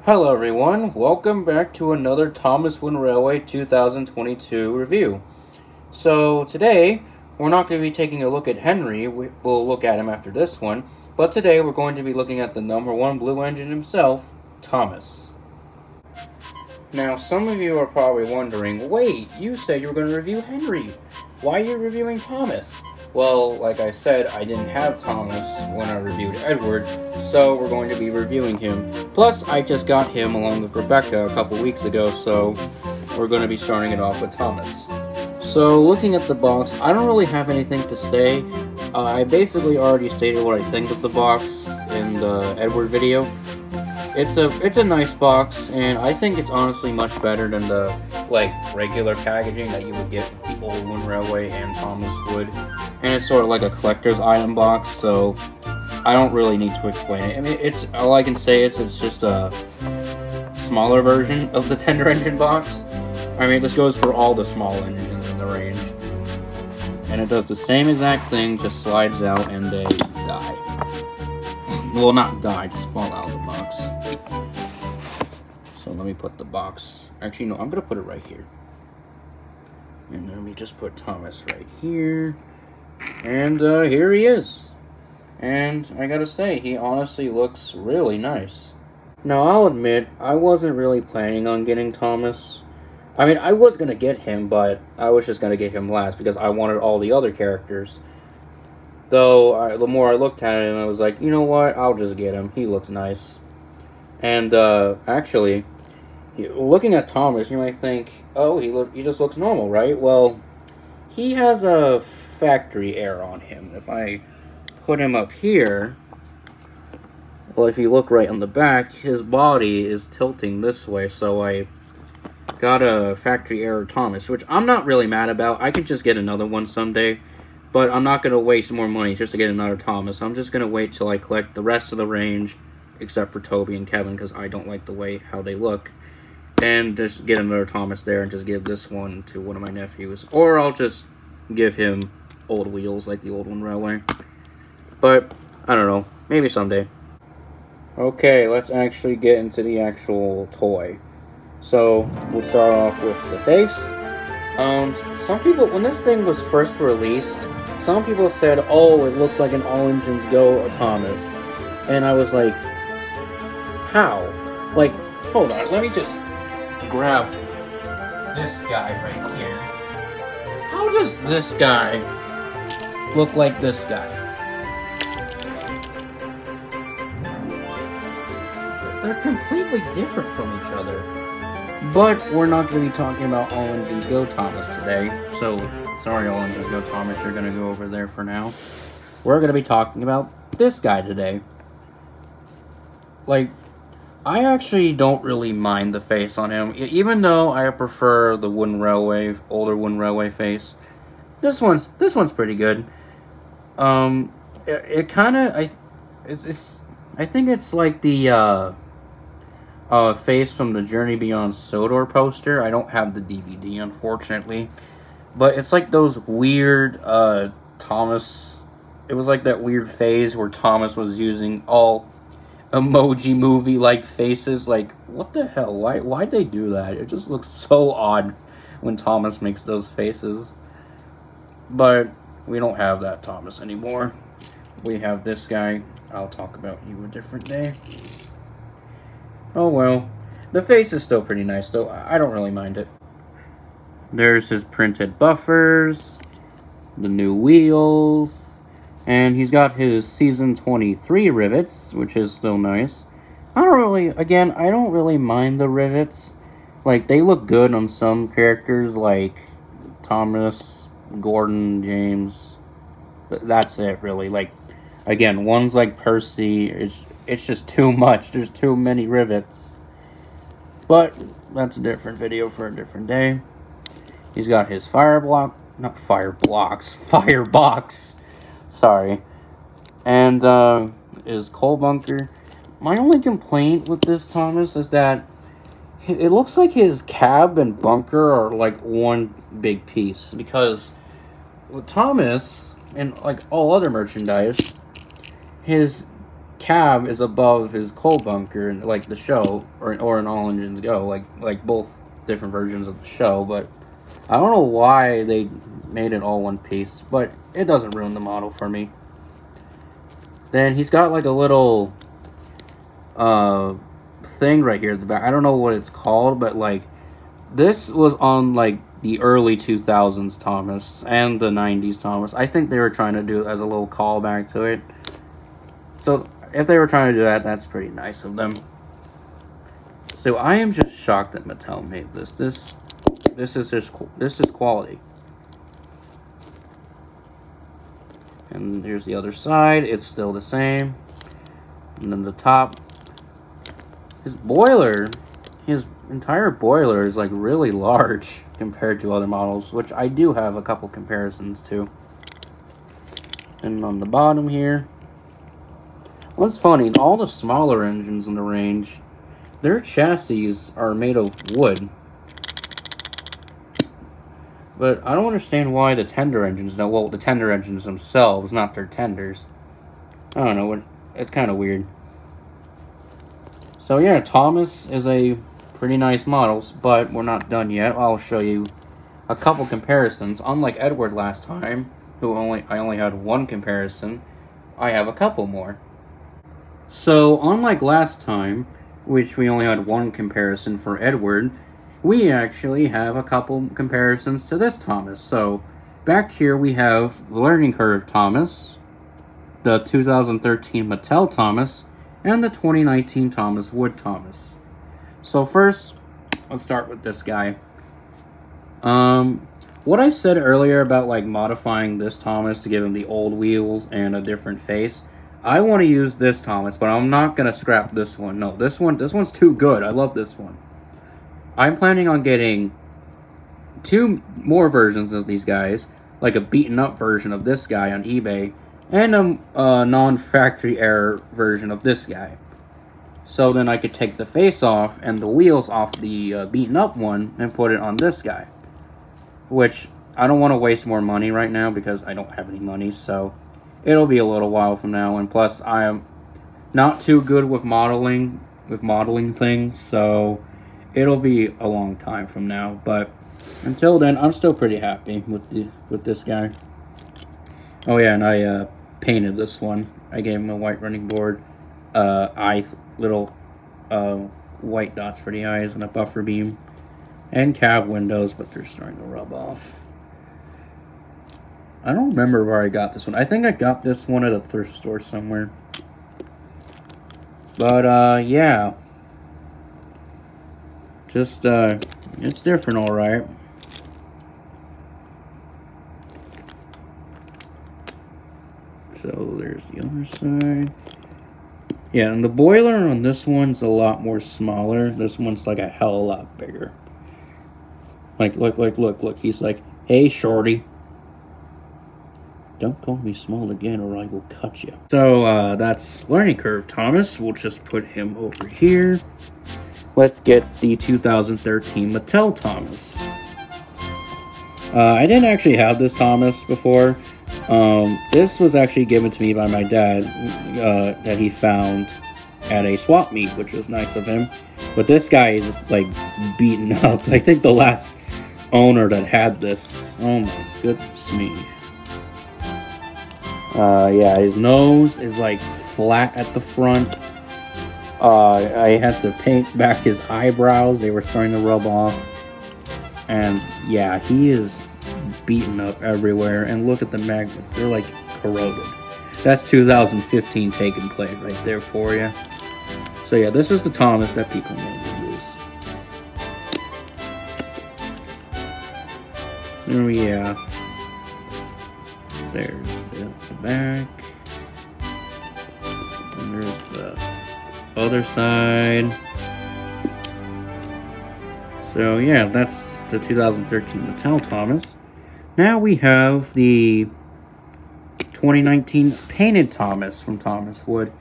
Hello everyone, welcome back to another Thomas Wynn Railway 2022 review. So today, we're not going to be taking a look at Henry, we'll look at him after this one, but today we're going to be looking at the #1 Blue Engine himself, Thomas. Now some of you are probably wondering, wait, you said you were going to review Henry, why are you reviewing Thomas? Well, like I said, I didn't have Thomas when I reviewed Edward, so we're going to be reviewing him. Plus, I just got him along with Rebecca a couple weeks ago, so we're going to be starting it off with Thomas. So, looking at the box, I don't really have anything to say. I basically already stated what I think of the box in the Edward video. It's a nice box, and I think it's honestly much better than the regular packaging that you would get with the old Wynn Railway and Thomas would. And it's sort of like a collector's item box, so I don't really need to explain it. I mean, it's all I can say is it's just a smaller version of the tender engine box. I mean, this goes for all the small engines in the range, and it does the same exact thing, just slides out and they die. Well, not die, just fall out of the box. So let me put the box. Actually, no, I'm gonna put it right here. And then we just put Thomas right here. And here he is. And I gotta say, he honestly looks really nice. Now, I'll admit, I wasn't really planning on getting Thomas. I mean, I was gonna get him, but I was just gonna get him last because I wanted all the other characters. Though, the more I looked at him, I was like, you know what, I'll just get him. He looks nice. And, actually, looking at Thomas, you might think, oh, he just looks normal, right? Well, he has a factory air on him. If I put him up here, well, if you look right on the back, his body is tilting this way, so I got a factory error Thomas, which I'm not really mad about. I could just get another one someday. But I'm not going to waste more money just to get another Thomas. I'm just going to wait till I collect the rest of the range, except for Toby and Kevin, because I don't like the way how they look. And just get another Thomas there and just give this one to one of my nephews. Or I'll just give him old wheels like the old Wynn Railway. But, I don't know. Maybe someday. Okay, let's actually get into the actual toy. So, we'll start off with the face. Some people, when this thing was first released, some people said, oh, it looks like an All Engines Go Thomas. And I was like, how? Like, hold on, let me just grab this guy right here. How does this guy look like this guy? They're completely different from each other. But we're not going to be talking about All Engines Go Thomas today. So, sorry All Engines Go Thomas, you're going to go over there for now. We're going to be talking about this guy today. Like, I actually don't really mind the face on him. Even though I prefer the Wynn Railway, older Wynn Railway face. This one's pretty good. It kind of, I think it's like the, face from the Journey Beyond Sodor poster. I don't have the DVD, unfortunately. But it's like those weird, Thomas... It was like that weird phase where Thomas was using all emoji movie-like faces. Like, what the hell? Why'd they do that? It just looks so odd when Thomas makes those faces. But we don't have that Thomas anymore. We have this guy. I'll talk about you a different day. Oh well, the face is still pretty nice though, I don't really mind it. There's his printed buffers, the new wheels, and he's got his Season 23 rivets, which is still nice. I don't really mind the rivets. Like, they look good on some characters like Thomas, Gordon, James, but that's it really. Like, again, ones like Percy, it's just too much. There's too many rivets. But that's a different video for a different day. He's got his firebox. Sorry. And his coal bunker. My only complaint with this Thomas is that it looks like his cab and bunker are like one big piece. Because with Thomas and like all other merchandise, his cab is above his coal bunker, like the show, or in All Engines Go, like both different versions of the show. But I don't know why they made it all one piece, but it doesn't ruin the model for me. Then he's got like a little thing right here at the back. I don't know what it's called, but like this was on like the early 2000s Thomas and the 90s Thomas. I think they were trying to do it as a little callback to it. So if they were trying to do that, that's pretty nice of them. So I am just shocked that Mattel made this. This is quality. And here's the other side. It's still the same. And then the top. His boiler, his entire boiler is like really large compared to other models, which I do have a couple comparisons to. And on the bottom here, what's funny, all the smaller engines in the range, their chassis are made of wood. But I don't understand why the tender engines don't. Well, the tender engines themselves, not their tenders. I don't know, it's kind of weird. So yeah, Thomas is a pretty nice model, but we're not done yet. I'll show you a couple comparisons. Unlike Edward last time, who I only had one comparison, I have a couple more. So unlike last time, which we only had one comparison for Edward, we actually have a couple comparisons to this Thomas. So back here we have the Learning Curve Thomas, the 2013 Mattel Thomas, and the 2019 Thomas Wood Thomas. So first, let's start with this guy. What I said earlier about like modifying this Thomas to give him the old wheels and a different face, I want to use this Thomas, but I'm not gonna scrap this one. No, this one's too good. I love this one. I'm planning on getting 2 more versions of these guys, like a beaten up version of this guy on eBay, and a non-factory error version of this guy. So then I could take the face off and the wheels off the beaten up one and put it on this guy. Which, I don't want to waste more money right now because I don't have any money, so it'll be a little while from now. And plus, I am not too good with modeling things, so it'll be a long time from now. But until then, I'm still pretty happy with this guy. Oh yeah, and I painted this one. I gave him a white running board, little white dots for the eyes, and a buffer beam, and cab windows, but they're starting to rub off. I don't remember where I got this one. I think I got this one at a thrift store somewhere. But yeah, just it's different, all right. So there's the other side. Yeah, and the boiler on this one's a lot more smaller. This one's like a hell of a lot bigger. Like, look. He's like, hey, shorty. Don't call me small again or I will cut you. So, that's Learning Curve Thomas. We'll just put him over here. Let's get the 2013 Mattel Thomas. I didn't actually have this Thomas before. This was actually given to me by my dad, that he found at a swap meet, which was nice of him. But this guy is, like, beaten up. I think the last owner that had this, oh my goodness me. Yeah, his nose is, like, flat at the front. I had to paint back his eyebrows. They were starting to rub off. And, yeah, he is beaten up everywhere. And look at the magnets. They're, like, corroded. That's 2015 take and play right there for you. So, yeah, this is the Thomas that people mainly use. Oh, yeah. There's the back. And there's the other side. So, yeah, that's the 2013 Mattel Thomas. Now we have the 2019 painted Thomas from Thomas Wood.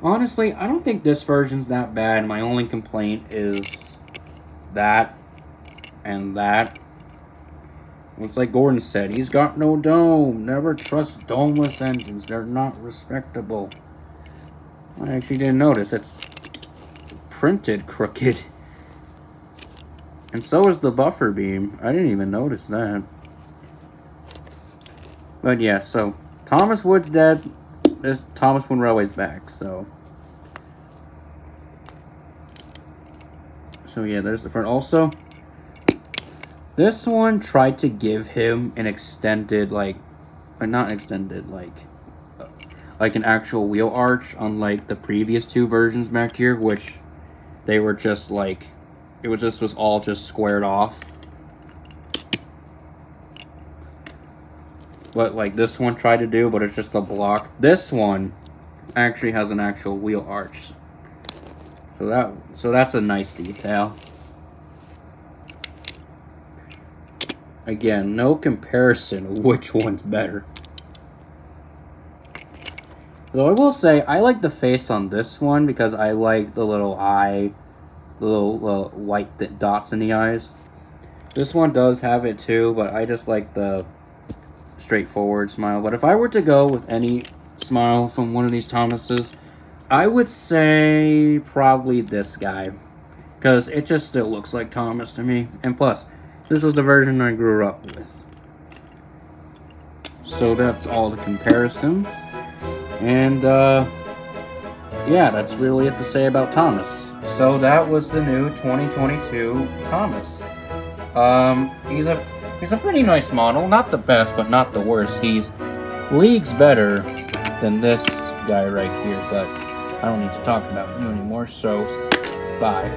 Honestly, I don't think this version's that bad. My only complaint is that and that. It's like Gordon said, he's got no dome. Never trust domeless engines. They're not respectable. I actually didn't notice. It's printed crooked. And so is the buffer beam. I didn't even notice that. But yeah, so Thomas Wood's dead. This Thomas Wood Railway's back, so yeah, there's the front. Also, this one tried to give him an extended, like, or not extended, like an actual wheel arch, unlike the previous two versions back here, which they were just like, it was all just squared off. What like this one tried to do, but it's just a block. This one actually has an actual wheel arch. So that's a nice detail. Again, no comparison which one's better. Though I will say, I like the face on this one because I like the little eye, the little white dots in the eyes. This one does have it too, but I just like the straightforward smile. But if I were to go with any smile from one of these Thomases, I would say probably this guy, because it just still looks like Thomas to me. And plus, this was the version I grew up with. So that's all the comparisons. And yeah, that's really it to say about Thomas. So that was the new 2022 Thomas. He's a pretty nice model. Not the best, but not the worst. He's leagues better than this guy right here, but I don't need to talk about him anymore, so bye.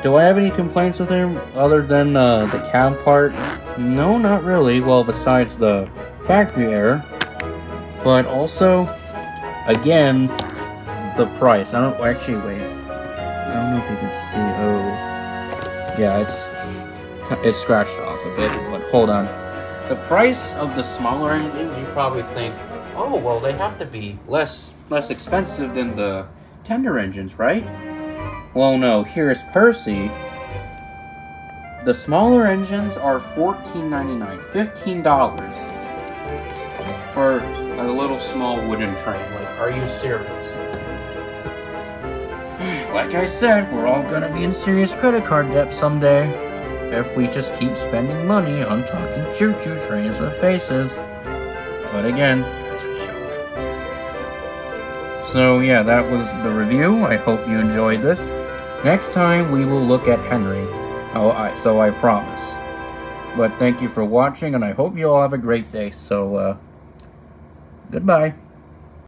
Do I have any complaints with him other than the cab part? No, not really. Well, besides the factory error. But also, again, the price. I don't actually wait. I don't know if you can see. Oh, yeah, it's scratched off a bit. But hold on. The price of the smaller engines, you probably think, oh well, they have to be less expensive than the tender engines, right? Well, no. Here's Percy. The smaller engines are $14.99, $15 for a little small wooden train. Like, are you serious? Like I said, we're all gonna be in serious credit card debt someday if we just keep spending money on talking choo-choo trains with faces. But again, that's a joke. So yeah, that was the review. I hope you enjoyed this. Next time we will look at Henry. So I promise. But thank you for watching, and I hope you all have a great day. So, goodbye.